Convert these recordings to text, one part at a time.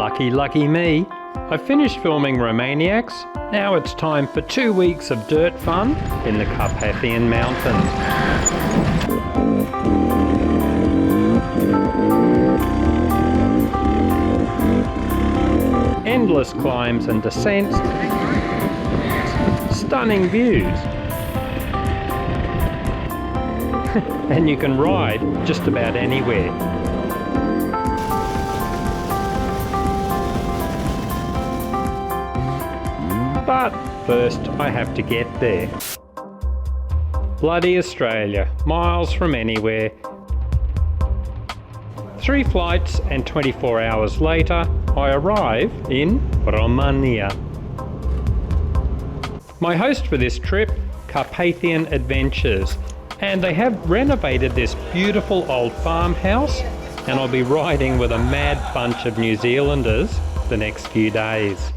Lucky, lucky me. I finished filming Romaniacs. Now it's time for 2 weeks of dirt fun in the Carpathian Mountains. Endless climbs and descents. Stunning views. And you can ride just about anywhere. But first I have to get there. Bloody Australia, miles from anywhere. 3 flights and 24 hours later, I arrive in Romania. My host for this trip, Carpathian Adventures, and they have renovated this beautiful old farmhouse, and I'll be riding with a mad bunch of New Zealanders the next few days.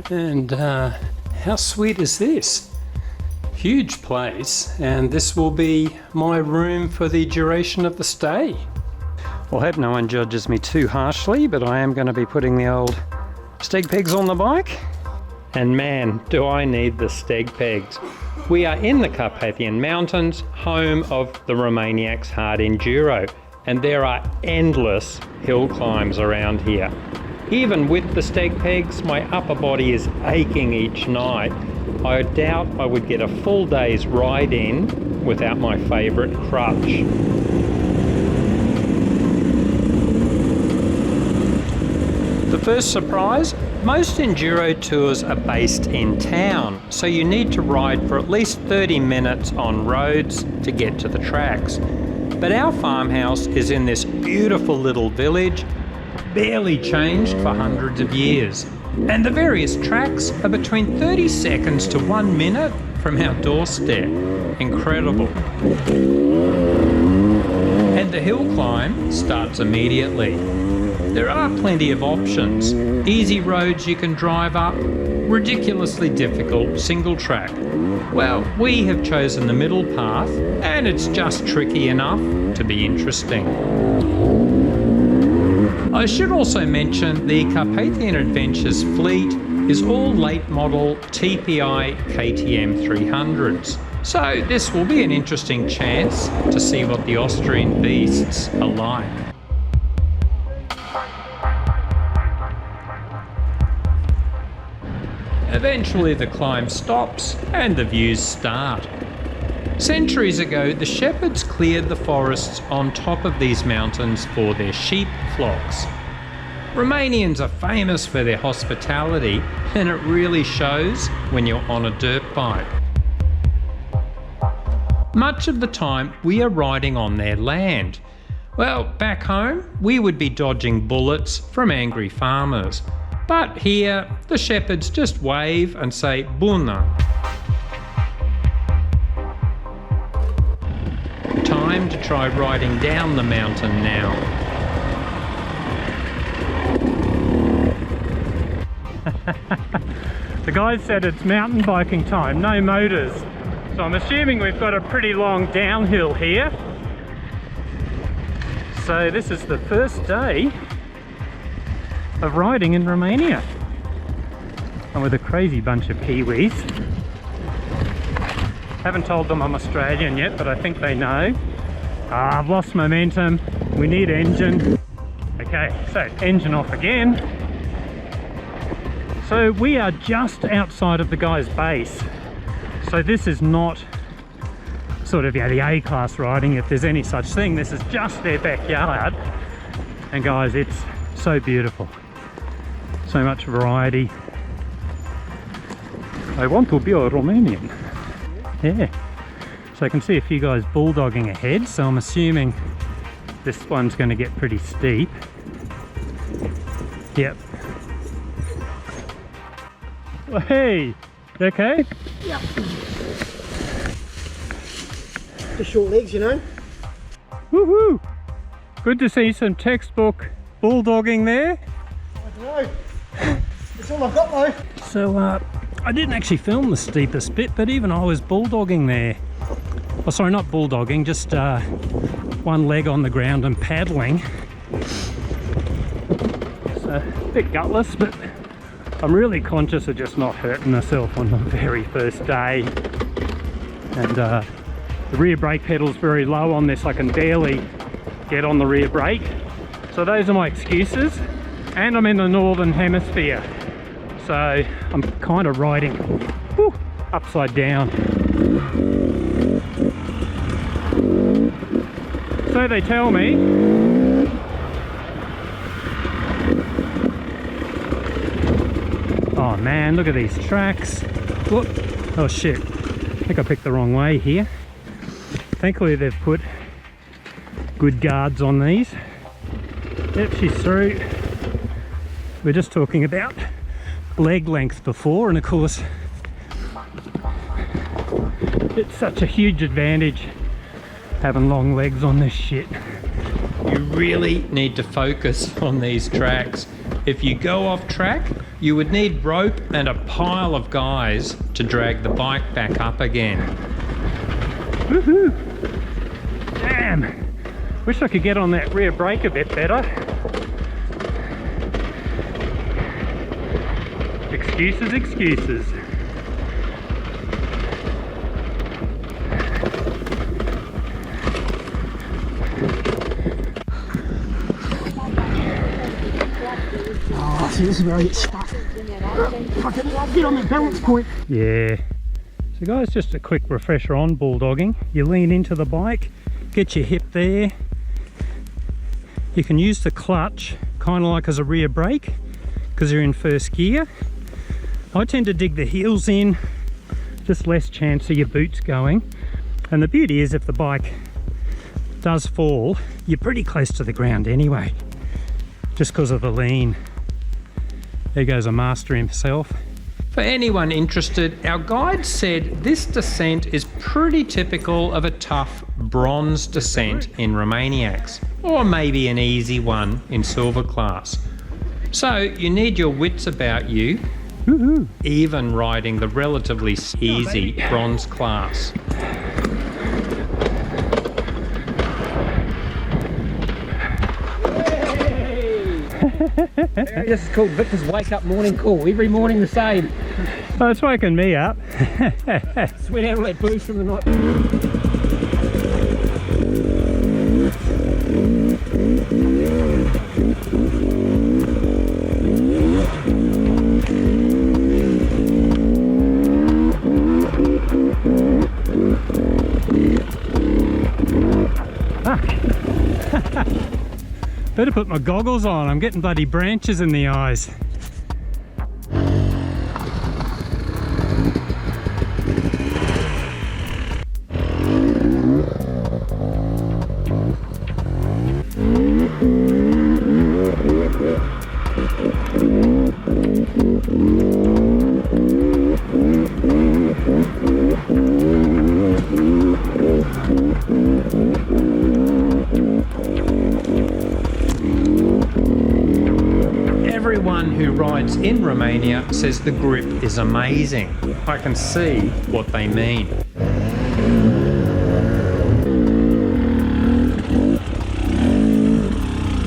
And how sweet is this? Huge place, and this will be my room for the duration of the stay. Well, I hope no one judges me too harshly, but I am going to be putting the old steg pegs on the bike. And man, do I need the steg pegs. We are in the Carpathian Mountains, home of the Romaniacs Hard Enduro, and there are endless hill climbs around here. Even with the steg pegs, my upper body is aching each night. I doubt I would get a full day's ride in without my favourite crutch. The first surprise, most enduro tours are based in town, so you need to ride for at least 30 minutes on roads to get to the tracks. But our farmhouse is in this beautiful little village, barely changed for hundreds of years. And the various tracks are between 30 seconds to 1 minute from our doorstep. Incredible. And the hill climb starts immediately. There are plenty of options. Easy roads you can drive up, ridiculously difficult single track. Well, we have chosen the middle path, and it's just tricky enough to be interesting. I should also mention the Carpathian Adventures fleet is all late model TPI KTM 300s. So this will be an interesting chance to see what the Austrian beasts are like. Eventually the climb stops and the views start. Centuries ago, the shepherds cleared the forests on top of these mountains for their sheep flocks. Romanians are famous for their hospitality, and it really shows when you're on a dirt bike. Much of the time, we are riding on their land. Well, back home, we would be dodging bullets from angry farmers. But here, the shepherds just wave and say "Bună." Time to try riding down the mountain now. The guys said it's mountain biking time, no motors. So I'm assuming we've got a pretty long downhill here. So this is the first day of riding in Romania. I'm with a crazy bunch of Kiwis. Haven't told them I'm Australian yet, but I think they know. I've lost momentum. We need engine. Okay, so engine off again. So we are just outside of the guy's base. So this is not sort of, the A-class riding, if there's any such thing. This is just their backyard. And guys, it's so beautiful. So much variety. I want to be a Romanian. Yeah. So I can see a few guys bulldogging ahead, so I'm assuming this one's going to get pretty steep. Yep. Well, hey, you okay? Yep. Just short legs, you know. Woohoo! Good to see some textbook bulldogging there. I don't know. That's all I've got though. So I didn't actually film the steepest bit, but even I was bulldogging there. Oh, sorry, not bulldogging, just one leg on the ground and paddling. So a bit gutless, but I'm really conscious of just not hurting myself on the very first day. And the rear brake pedal's very low on this. I can barely get on the rear brake. So those are my excuses. And I'm in the northern hemisphere, so I'm kind of riding upside down. So they tell me. Oh man, look at these tracks. Whoop. Oh shit, I think I picked the wrong way here. Thankfully they've put good guards on these. Yep, she's through. We're just talking about leg length before, and of course it's such a huge advantage having long legs on this shit. You really need to focus on these tracks. If you go off track, you would need rope and a pile of guys to drag the bike back up again. Woohoo! Damn! Wish I could get on that rear brake a bit better. Excuses, excuses. Oh, see, this is where I get stuck. Fucking get on that balance point. Yeah. So guys, just a quick refresher on bulldogging. You lean into the bike, get your hip there. You can use the clutch kind of like as a rear brake because you're in first gear. I tend to dig the heels in, just less chance of your boots going. And the beauty is if the bike does fall, you're pretty close to the ground anyway, just because of the lean. There goes a master himself. For anyone interested, our guide said this descent is pretty typical of a tough bronze descent in Romaniacs, or maybe an easy one in silver class. So you need your wits about you, even riding the relatively easy bronze class. This is called Victor's wake up morning call. Every morning the same. Oh, it's waking me up. Sweat out all that booze from the night. Better put my goggles on, I'm getting bloody branches in the eyes. Everyone who rides in Romania says the grip is amazing. I can see what they mean.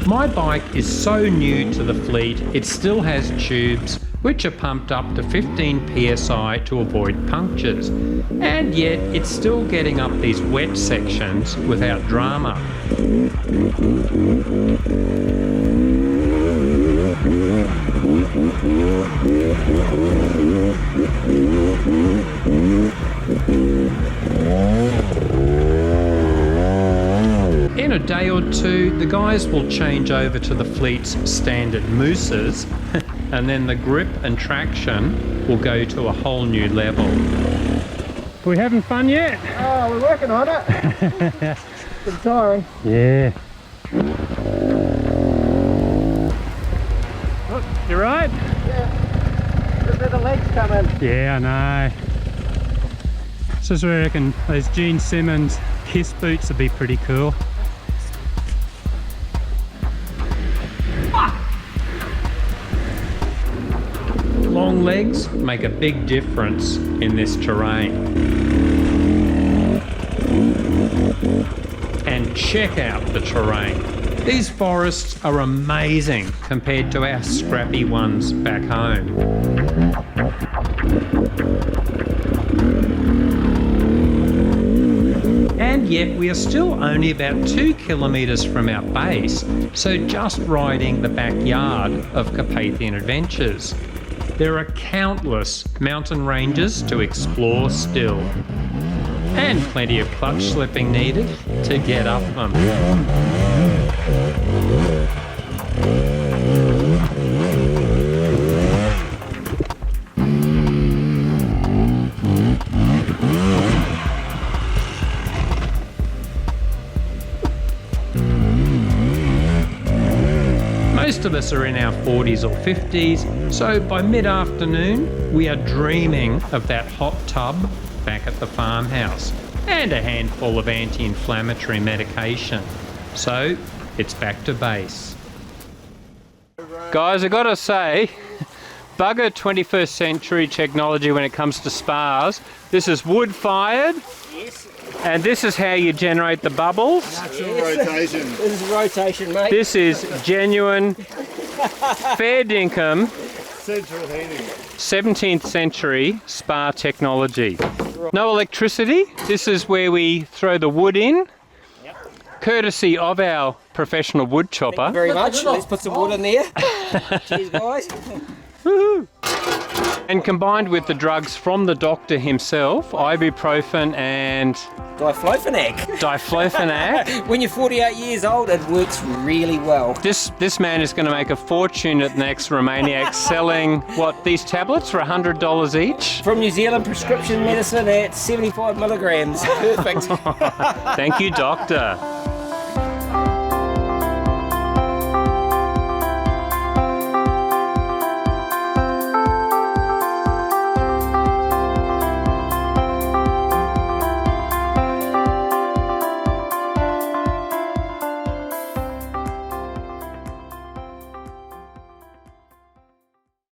My bike is so new to the fleet, it still has tubes which are pumped up to 15 psi to avoid punctures, and yet it's still getting up these wet sections without drama. In a day or two, the guys will change over to the fleet's standard mousses, and then the grip and traction will go to a whole new level. Are we having fun yet? Oh, we're working on it. Bit tiring. Yeah. Oh, you right? Yeah. Just where the legs come in. Yeah, I know. This is where I reckon those Gene Simmons Kiss boots would be pretty cool. Long legs make a big difference in this terrain. And check out the terrain. These forests are amazing compared to our scrappy ones back home. And yet we are still only about 2 kilometres from our base, so just riding the backyard of Carpathian Adventures. There are countless mountain ranges to explore still, and plenty of clutch slipping needed to get up them. Most of us are in our 40s or 50s, so by mid-afternoon we are dreaming of that hot tub back at the farmhouse and a handful of anti-inflammatory medication. So it's back to base. Guys, I gotta say, bugger 21st century technology when it comes to spas. This is wood-fired. Yes. And this is how you generate the bubbles. Natural rotation. This is rotation, mate. This is genuine, fair dinkum, Central heating. 17th century spa technology. No electricity. This is where we throw the wood in, courtesy of our professional wood chopper. Very much. Let's put some wood in there. Cheers, guys. Woohoo. And combined with the drugs from the doctor himself, ibuprofen and diflofenac. When you're 48 years old, it works really well. This man is going to make a fortune at the next Romaniac selling, what, these tablets for $100 each? From New Zealand, prescription medicine at 75 milligrams. Perfect. Thank you, doctor.